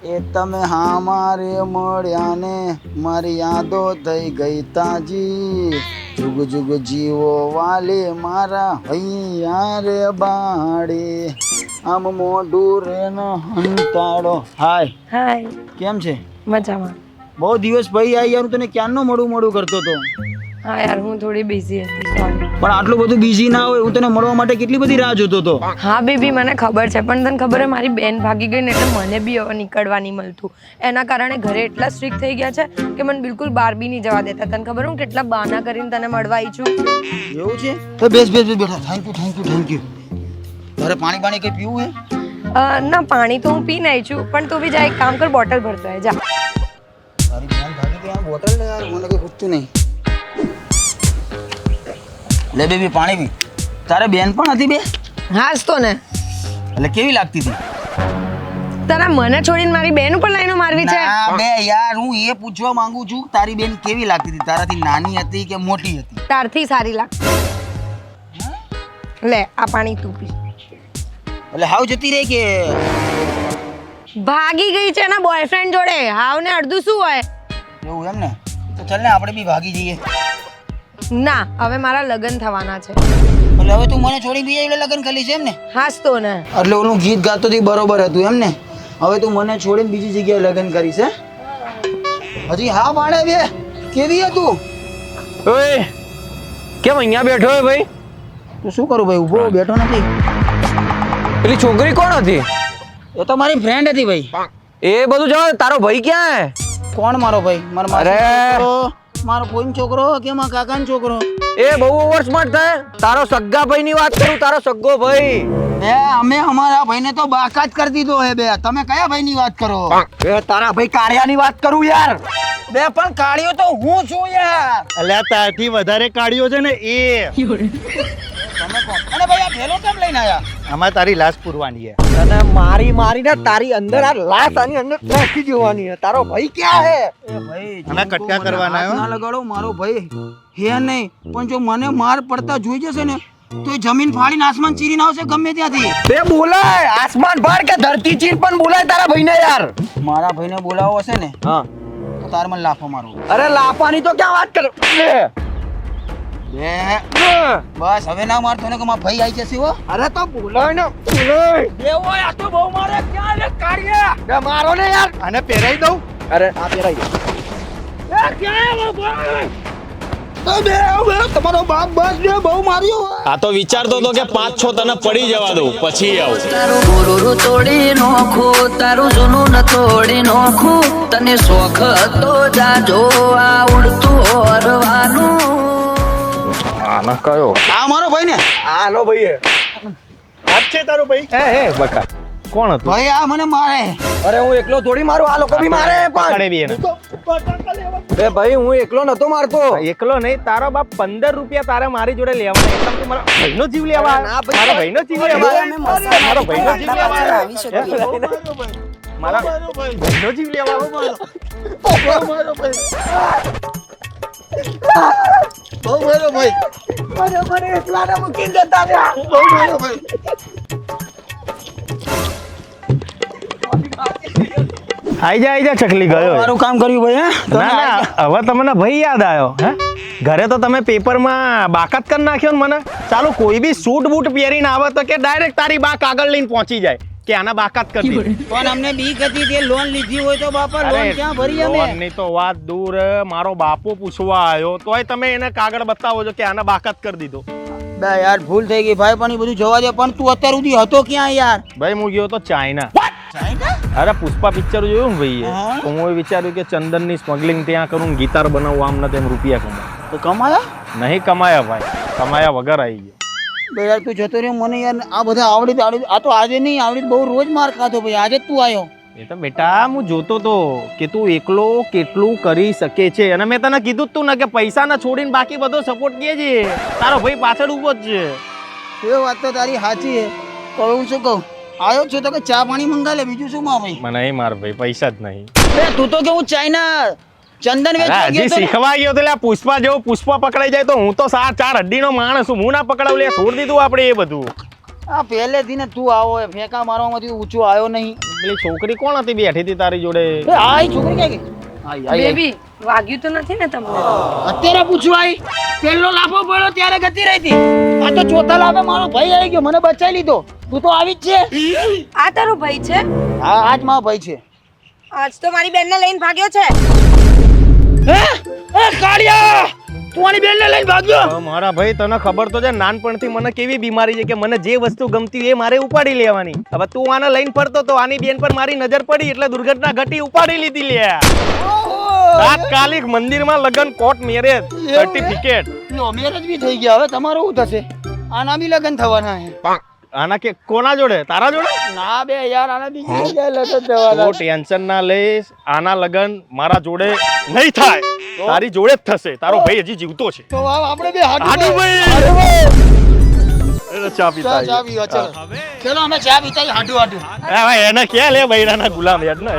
એ તમે હા મારે મળ્યા ને મારી યાદો થઈ ગઈ તાજી જુગ જુગ જીવો વાલે મારા હૈયા રે બાળે આમ મોઢું રે ન હંતાડો. હાય હાય, કેમ છે? મજામાં. બહુ દિવસ ભાઈ આ યાર તને ક્યારનો મળું કરતો હતો. હા યાર, હું થોડી બિઝી હતી, સોરી. પણ આટલું બધું બિઝી ના હોય, હું તને મળવા માટે કેટલી બધી રાહ જોતો હતો. હા બેબી, મને ખબર છે, પણ તને ખબર છે મારી બેન ભાગી ગઈ ને એટલે મને બી હવે નીકળવા નહીં મળતું. એના કારણે ઘરે એટલા સ્ટ્રિક્ટ થઈ ગયા છે કે મને બિલકુલ બહાર બી નહીં જવા દેતા. તને ખબર હું કેટલા બહાના કરીને તને મળવા આવી છું. એવું છે? તો બેસ બેઠા. Thank you. તારે પાણી કઈ પીવું હે? ના, પાણી તો હું પીને આવી છું, પણ તું બી જા, એક કામ કર, બોટલ ભરતો હોય, જા. તારી બેન ભાગી ગઈ, આ બોટલ લે યાર, મને કઈ પૂછતું નહીં. લે બેબી પાણી પી. તારે બેન પણ હતી બે? હાસ તો ને. એટલે કેવી લાગતી હતી? તારા મને છોડીને મારી બેન ઉપર લાઈનો મારવી છે? ના બે યાર, હું એ પૂછવા માંગુ છું, તારી બેન કેવી લાગતી હતી? તારાથી નાની હતી કે મોટી હતી? તારથી સારી લાગતી. લે આ પાણી તું પી. એટલે હાવ જતી રહી કે ભાગી ગઈ છે એના બોયફ્રેન્ડ જોડે. હાવ ને અડધું શું હોય? એવું એમ ને? તો ચાલ ને આપણે બી ભાગી જઈએ. ના, હવે મારા લગ્ન થવાના છે. એટલે હવે તું મને છોડી બીજા એટલે લગ્ન કરી છે એમ ને? હાસ તો ને. એટલે ઓલું ગીત ગાતો હતી બરોબર હતું એમ ને? હવે તું મને છોડીને બીજી જગ્યાએ લગ્ન કરીશ હે? હજી હા પાડે બે. કેવી હતું? ઓય કેમ અહીંયા બેઠો હે ભાઈ? તું શું કરું ભાઈ? ઊભો બેઠો નથી. પેલી છોકરી કોણ હતી? એ તો મારી ફ્રેન્ડ હતી ભાઈ. એ બધું જવા દે, તારો ભાઈ ક્યાં હે? કોણ મારો ભાઈ? અરે! મારો કોઈનો છોકરો કે મારા કાકાનો છોકરો? એ બહુ ઓવર સ્માર્ટ થાય. તારો સગ્ગા ભાઈ ની વાત કરું, તારો સગ્ગો ભાઈ. એ અમે અમારા ભાઈને તો બાકાત કરી દીધો હે બે. તમે કયા ભાઈની વાત કરો? એ તારા ભાઈ કાળિયાની વાત કરું યાર. બે પણ કાળિયો તો હું છું યાર. અલ્યા તારથી વધારે કાઢ્યો છે ને એ. તમે કોણ? અને ભાઈ આ થેલો કેમ લઈને આયા? આમાં તારી લાશ પૂરવાની છે. તને મારીને તારી અંદર આ લાશ આની અંદર નાખી દેવાની હે. તારો ભાઈ ક્યાં હે? એ ભાઈ આના જો તું કટકા મને કરવાના હાથ હો. ના લગાડો. મારો ભાઈ હે નહીં, પણ જો મને માર પડતા જોઈ જશે ને તો એ જમીન ફાડીને આસમાન ચીરીને આવશે ગમે ત્યાંથી. તે બોલાય આસમાન ફાડ કે ધરતી ચીર પણ બોલાય તારા ભાઈને યાર. મારા ભાઈને બોલાવો હશે ને હા. તો તારે મને લાફો મારવો. અરે લાફાની તો ક્યાં વાત કર. બે બસ હવે ના મારતો ને કે મારા ભાઈ આવી જશે હો. અરે તો બોલાય ને બોલાય. બે ઓય આ તો બહુ મારે ક્યાં લે કાઢીએ. બે મારો ને યાર. આને પહેરાઈ દઉં. અરે આ પેરાઈ ગયો. એ ક્યાં હે ભાઈ? બે તમારો બાપ બસ બે બહુ માર્યો. આ તો વિચારતો હતો કે 5-6 તને પડી જવા દઉં પછી આવું. તારું ગુરુરું તોડી નોખું, તારું જૂનું ન તોડી નોખું. તને શોખ હતો જાજો આવડતું ઓરવાનું. આના કયો? આ મારો ભાઈ ને? હાલો ભાઈ. હાથ છે તારો ભાઈ? હે બકા કોણ હતું? ભાઈ આ મને મારે. અરે હું એકલો થોડી મારું, આ લોકો બી મારે પકડે બી એને. બે ભાઈ હું એકલો નતો મારતો. એકલો નહીં, તારો બાપ 15 રૂપિયા તારે મારી જોડે લેવાના. એટલે તું મારા ભાઈનો જીવ લેવા અરે ના ભાઈ. મારા ભાઈનો જીવ લેવા મારો ભાઈનો જીવ લેવા મારા ભાઈનો જીવ લેવા બહુ મારો ભાઈ. મને એકલાને મૂકીને જતા રહ્યા. બહુ મારો ભાઈ. આઈ જા ચકલી ગયો. મારું કામ કર્યું ભાઈ હે? ના ના, હવે તમને ભાઈ યાદ આવ્યો હે? ઘરે તો તમે પેપરમાં બાકાત કરી નાખ્યો ને મને. ચાલો કોઈ બી સૂટ બૂટ પહેરીને આવે તો કે ડાયરેક્ટ તારી બા કાગળ લઈને પહોંચી જાય કે આના બાકાત કરી દીધી. પણ અમને બીક હતી તે લોન લીધી હોય તો બાપા લોન ક્યાં ભરી અમે? લોનની તો વાત દૂર. મારો બાપો પૂછવા આવ્યો તોય તમે એને કાગળ બતાવો છો કે આના બાકાત કરી દીધો. બે યાર ભૂલ થઈ ગઈ ભાઈ, પણ એ બધું જવા દે. પણ તું અત્યાર સુધી હતો ક્યાં યાર? ભાઈ હું ગયો તો ચાઇના. ચાઇના? અરે પુષ્પા પિક્ચર જોયું ને ભાઈ હા. તો હું વિચાર્યું કે ચંદનની સ્મગલિંગ ત્યાં કરું ને ગિટાર બનાવું, આમ ને તેમ રૂપિયા કમાવું. તો કમાયા? નહીં કમાયા ભાઈ, કમાયા વગર આવી ગયા. બે યાર તું જતો રહ્યો. મને યાર આ બધા આવડી આ તો આજે નહીં આવડી, બહુ રોજ માર ખાતો ભાઈ. આજે જ તું આવ્યો. એ તો બેટા હું જોતો તો કે તું એકલો કેટલું કરી શકે છે, અને મેં તને કીધું જ તું ને કે પૈસા ના છોડીને બાકી બધો સપોર્ટ કે છે. તારો ભાઈ પાછળ ઉભો જ છે. એ વાત તો તારી સાચી છે. તો હવે હું શું કહું? આવ્યો છો તો કે ચા પાણી મંગાવી લે, બીજું શું માં ભાઈ? મને માર ભાઈ પૈસા જ નહીં. બે તું તો કેવું ચાઇના ચંદન વેચવા હજી ગયો તો ને? શીખવા ગયો તો લે પુષ્પા જેવો. પુષ્પા પકડાઈ જાય તો હું તો 4 હડ્ડીનો માણસ છું. હું ના પકડાવ લે. છોડ દીધું આપણે એ બધું. આ પહેલેથી ને તું આવો એ ફેંકા મારવામાંથી ઊંચો આવ્યો નહીં. પેલી છોકરી કોણ હતી બેઠી હતી તારી જોડે? એ આ ઈ છોકરી ક્યાં ગઈ? આઈ, આઈ, આઈ. બેબી વાગ્યું તો નથી ને તમને? અત્યારે પૂછવા આવી. પહેલો લાફો પડ્યો ત્યારે ગતી રહી હતી. આ તો ચોથા લાફે મારો ભાઈ આવી ગયો, મને બચાવી લીધો. તું તો આવી જ છે. આ તારો ભાઈ છે? હા, આજ મારો ભાઈ છે. આજ તો મારી બેનને લઈને ભાગ્યો છે. હે? એ કાળિયા! તું આની બેનને લઈને ભાગ્યો? તો મારા ભાઈ તને ખબર તો છે નાનપણથી મને કેવી બીમારી છે કે મને જે વસ્તુ ગમતી હોય એ મારે ઉપાડી લેવાની. હવે તું આને લઈને ફરતો તો આની બેન પર મારી નજર પડી એટલે દુર્ઘટના ઘટી, ઉપાડી લીધી લે. તાત્કાલિક મંદિરમાં લગન, કોર્ટ મેરેજ, સર્ટિફિકેટ. લો, મેરેજ બી થઈ ગયા. હવે તમારું શું થશે? આના બી લગ્ન થવાના છે. આના કે કોના જોડે? તારા જોડે? ના બે યાર, આના બી લગ્ન થવાના. તું ટેન્શન ના લઈશ, આના લગન મારા જોડે નહીં થાય, તારી જોડે જ થશે. તારો ભાઈ હજી જીવતો છે. તો આપણે બે હાડુ ભાઈ. ચા પીતા ચા પીવા ચલો. ચલો અમે ચા પીતા હાડુ હાડુ. એને ક્યાં લે બૈરાના ગુલામ યાર ને.